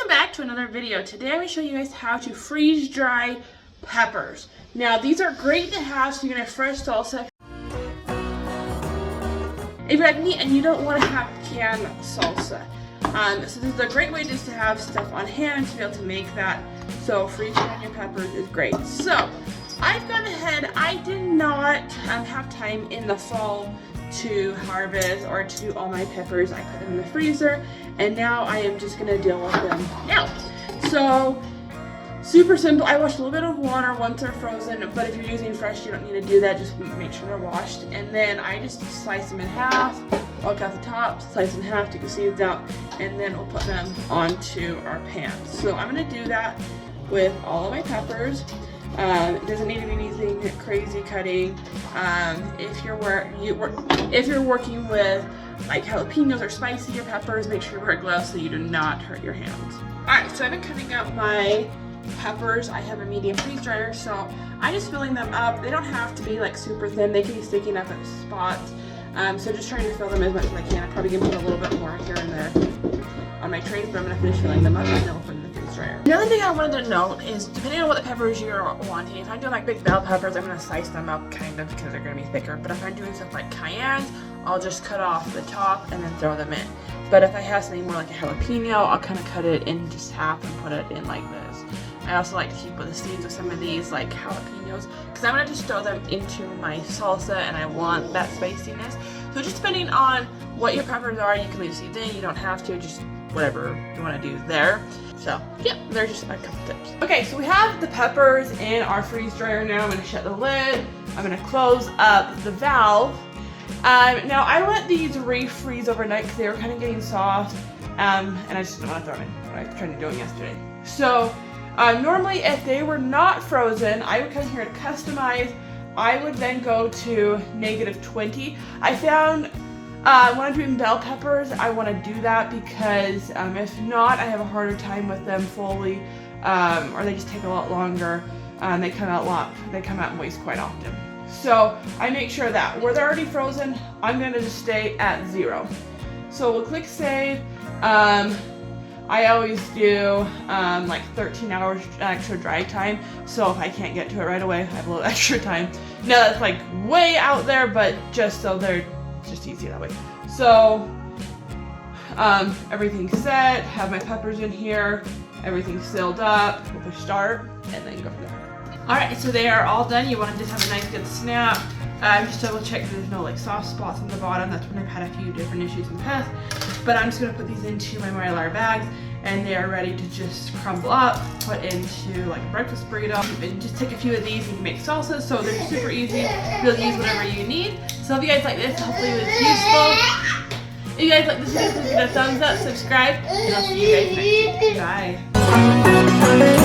Welcome back to another video. Today I'm going to show you guys how to freeze dry peppers. Now these are great to have so you're going to fresh salsa. If you're like me and you don't want to have canned salsa. So this is a great way just to have stuff on hand to be able to make that. So freeze drying your peppers is great. So I've gone ahead, I did not have time in the fall to harvest or to do all my peppers. I put them in the freezer and now I am just going to deal with them now. So super simple. I wash a little bit of water once they're frozen, but if you're using fresh you don't need to do that. Just make sure they're washed, and then I just slice them in half, walk out the top, slice them in half, take the seeds out, and then we'll put them onto our pan. So I'm going to do that with all of my peppers. It doesn't need to be anything crazy cutting. If you're working with like jalapenos or spicier peppers, make sure you wear gloves so you do not hurt your hands. Alright, so I've been cutting up my peppers. I have a medium freeze dryer, so I'm just filling them up. They don't have to be like super thin. They can be sticking up at spots. So just trying to fill them as much as I can. I'm probably going to put a little bit more here and there on my trays, but I'm going to finish filling them up and then we'll put them in the freeze dryer. Another thing I wanted to note is, depending on what the peppers you're wanting, if I'm doing like big bell peppers, I'm going to slice them up kind of because they're going to be thicker. But if I'm doing stuff like cayennes, I'll just cut off the top and then throw them in. But if I have something more like a jalapeno, I'll kind of cut it in just half and put it in like this. I also like to keep with the seeds of some of these like jalapenos because I'm going to just throw them into my salsa and I want that spiciness. So just depending on what your peppers are, you can leave seeds in, you don't have to, just whatever you want to do there. So yeah, there's just a couple tips. Okay, so we have the peppers in our freeze dryer now. I'm going to shut the lid. I'm going to close up the valve. Now I let these refreeze overnight because they were kind of getting soft and I just didn't want to throw them in. I tried to do it yesterday. So normally if they were not frozen, I would come here to customize. I would then go to -20. I found when I'm doing bell peppers, I want to do that because if not, I have a harder time with them fully, or they just take a lot longer. They come out moist quite often. So I make sure that where they're already frozen, I'm going to just stay at 0. So we'll click save. I always do like 13 hours extra dry time, so if I can't get to it right away, I have a little extra time. Now that's like way out there, but just so they're just easy that way. So everything's set, have my peppers in here, everything's sealed up, we'll push start, and then go from there. Alright, so they are all done. You want to just have a nice good snap. Just double check that there's no like soft spots on the bottom. That's when I've had a few different issues in the past. But I'm just going to put these into my Mylar bags and they are ready to just crumble up, put into like a breakfast burrito. And just take a few of these and you can make salsa, so they're super easy. You'll use whatever you need. So if you guys like this, hopefully it was useful. If you guys like this video, please give it a thumbs up, subscribe, and I'll see you guys next week. Bye.